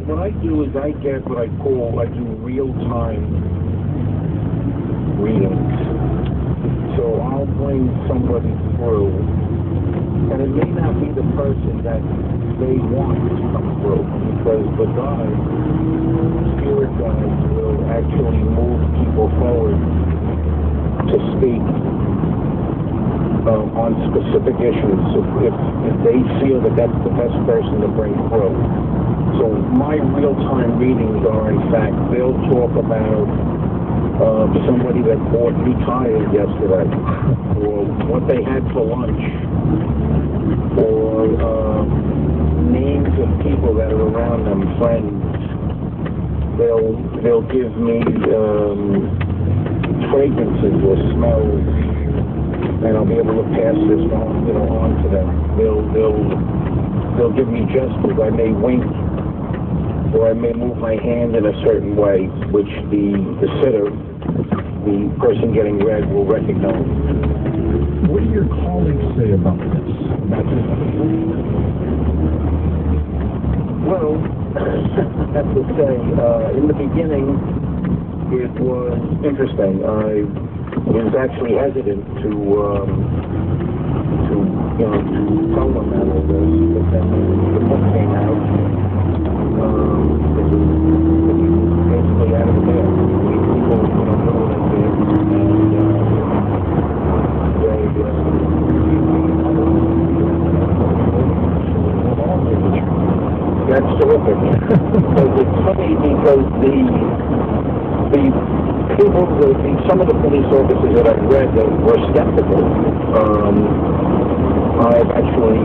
what I do is I get what I do real-time readings. So I'll bring somebody through, and it may not be the person that they want to come through, because the guide, spirit guides, will actually move people forward to speak on specific issues if they feel that that's the best person to bring through. So my real-time readings are, in fact, they'll talk about somebody that bought new tires yesterday, or what they had for lunch, or names of people that are around them, friends. They'll give me fragrances or smells, and I'll be able to pass this on, on to them. They'll give me gestures. I may wink, or I may move my hand in a certain way, which the sitter, the person getting read, will recognize. What do your colleagues say about this? Well, I have to say, in the beginning, it was interesting. I was actually hesitant to tell them that all this, but then the book came out. It was basically out of the mail. People, know what I did, and that's terrific. It's funny because some of the police officers that I've read that were skeptical. I've actually,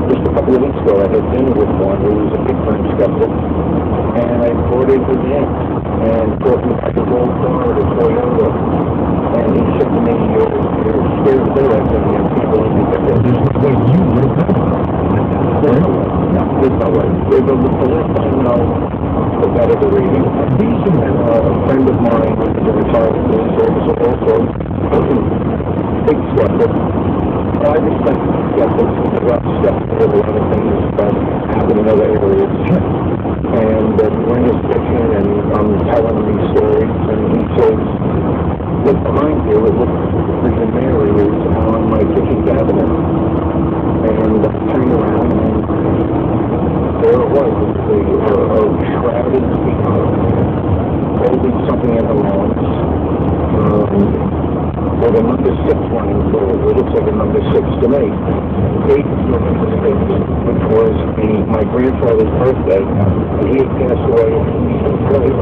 just a couple of weeks ago, I had dinner with one who was a big-time skeptic, and I brought him his aunt and talking about his old car, the Toyota, and he said to me, you're scared to do that, and people in the There's no way you would have done that. There's no way. The less I know, the better the reading. And a friend of mine who is a retired police officer also, big skeptic. I respect skeptics because I'm skeptical of a lot of things that happen in other areas. And we're in this kitchen, and I'm telling him these stories, and he says, look behind you, it looks like the Mary is on my kitchen cabinet. And I turned around, and there it was, a shrouded speaker, holding something in her arms. With a number 6 running through it. It looks like a number 6 to me. 8 number 6, which was my grandfather's birthday, and he had passed away a few years later.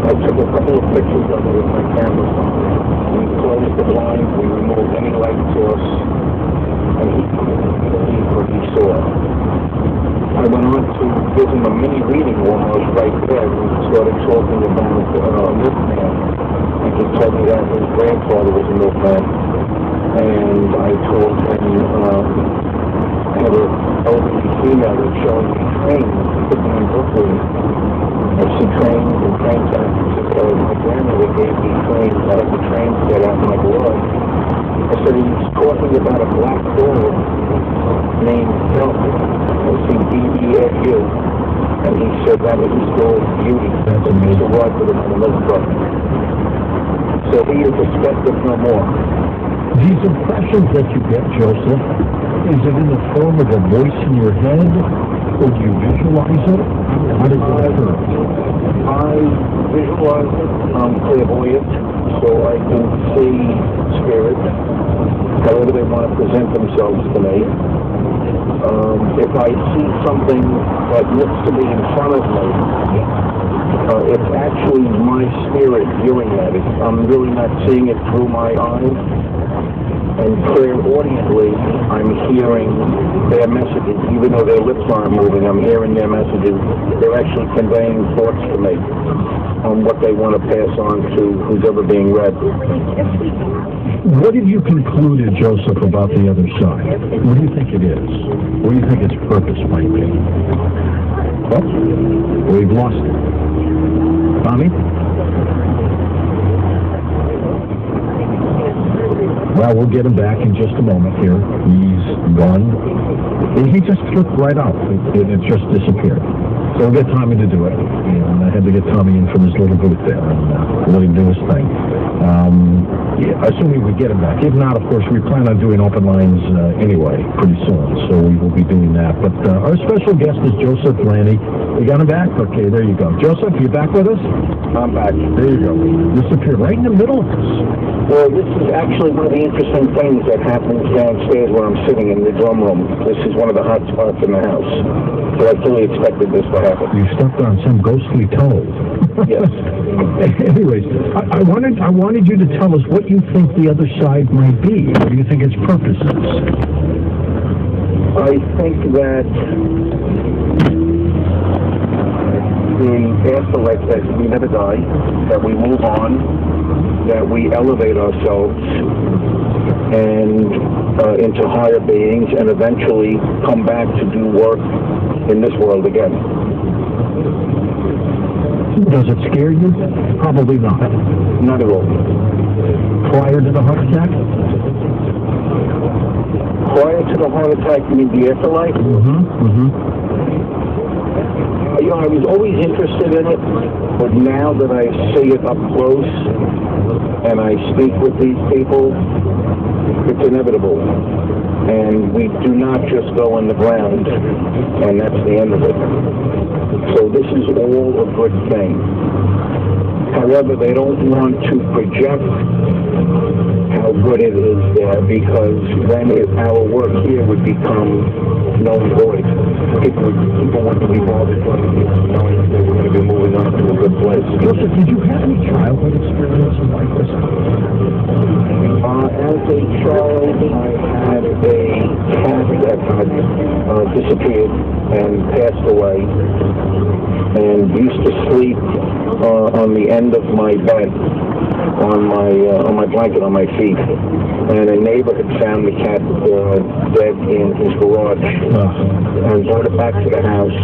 I took a couple of pictures of it with my camera. We closed the blinds, we removed any light source, and he couldn't believe what he saw. I went on to give him a mini reading almost right there, and we started talking about a milkman. He just told me that his grandfather was a milkman, and I told him I have an elderly female that's showing me trains in Brooklyn. I see trains and train tracks. My grandmother gave me trains out of the trains that out in my blood. I said he was talking about a black dog named Phil. I see BBFU. And he said that was his dog, Beauty. That's amazing. Mr. Rod put him on the milk truck. So he is a skeptic no more. These impressions that you get, Joseph, is it in the form of a voice in your head, or do you visualize it? How does it occur? I visualize it. I'm clairvoyant, so I can see spirits, however they want to present themselves to me. If I see something that looks to be in front of me, it's actually my spirit viewing that. I'm really not seeing it through my eyes. And clairaudiently, I'm hearing their messages. Even though their lips aren't moving, I'm hearing their messages. They're actually conveying thoughts to me on what they want to pass on to who's ever being read. What have you concluded, Joseph, about the other side? What do you think it is? What do you think its purpose might be? Well, we've lost it. Tommy? Well, we'll get him back in just a moment here. He's gone. He just flipped right out. It just disappeared. So we'll get Tommy to do it. And I had to get Tommy in from his little booth there and let him do his thing. Assuming we get him back. If not, of course, we plan on doing open lines anyway pretty soon, so we will be doing that. But our special guest is Joseph Lanny. You got him back? Okay, there you go. Joseph, you back with us? I'm back. There you go. Disappeared right in the middle of this. Well, this is actually one of the interesting things that happens downstairs where I'm sitting in the drum room. This is one of the hot spots in the house. So I fully expected this to happen. You stepped on some ghostly toe. Yes. Anyways, I wanted you to tell us what you think the other side might be. What do you think its purpose is? I think that the afterlife, that we never die, that we move on, that we elevate ourselves and into higher beings and eventually come back to do work in this world again. Does it scare you? Probably not. Not at all. Prior to the heart attack? Prior to the heart attack, you mean the afterlife? You know, I was always interested in it, but now that I see it up close and I speak with these people, it's inevitable. And we do not just go on the ground, and that's the end of it. So this is all a good thing. However, they don't want to project how good it is there, because then our work here would become null and void. People wouldn't be bothered knowing that they were going to be moving on to a good place. Joseph, did you have any childhood experiences like this? As a child, I had a cat that had disappeared and passed away, and used to sleep on the end of my bed, on my blanket on my feet. And a neighbor had found the cat dead in his garage and brought it back to the house.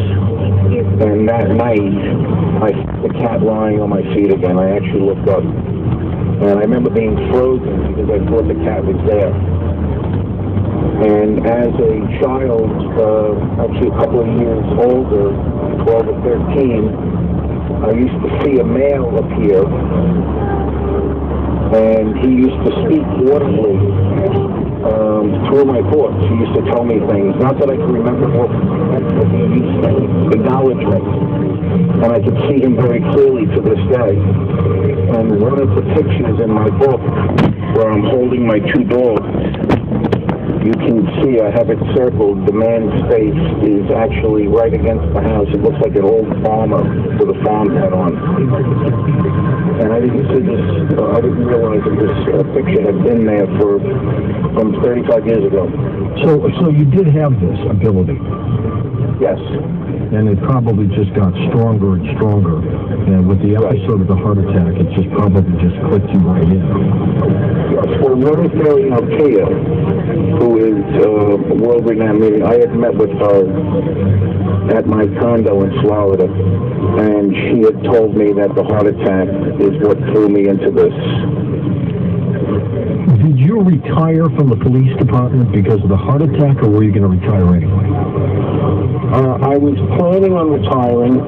And that night, I saw the cat lying on my feet again. I actually looked up. And I remember being frozen because I thought the cat was there. And as a child, actually a couple of years older, 12 or 13, I used to see a male appear, and he used to speak audibly through my thoughts. He used to tell me things, not that I can remember what he used to acknowledge me. And I could see him very clearly to this day. And one of the pictures in my book, where I'm holding my two dogs, you can see I have it circled. The man's face is actually right against the house. It looks like an old farmer with a farm hat on. And I didn't see this, I didn't realize that this picture had been there from 35 years ago. So you did have this ability? Yes. And it probably just got stronger and stronger. And with the episode of the heart attack, it just probably just clicked you right in. Yes. Well, Mary Ferry Altea, who is a world-renowned medium, I had met with her at my condo in Florida, and she had told me that the heart attack is what threw me into this. Did you retire from the police department because of the heart attack, or were you going to retire anyway? I was planning on retiring.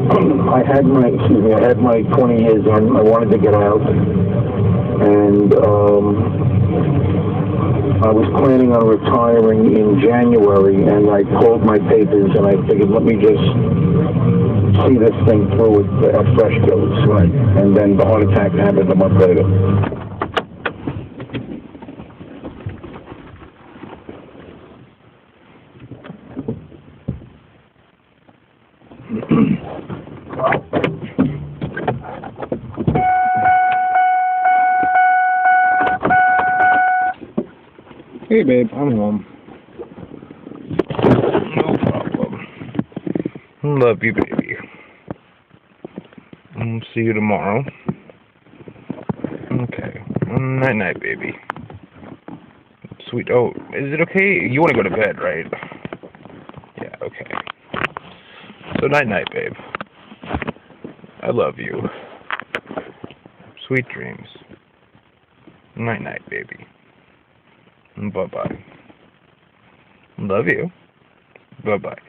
I had my 20 years in. I wanted to get out, and I was planning on retiring in January, and I pulled my papers, and I figured, let me just see this thing through at fresh goes. Right. And then the heart attack happened a month later. Hey babe, I'm home. No problem. Love you, baby. See you tomorrow. Okay. Night night, baby. Sweet. Oh, is it okay? You want to go to bed, right? Yeah, okay. So night night, babe. I love you. Sweet dreams. Night night, baby. Bye-bye. Love you. Bye-bye.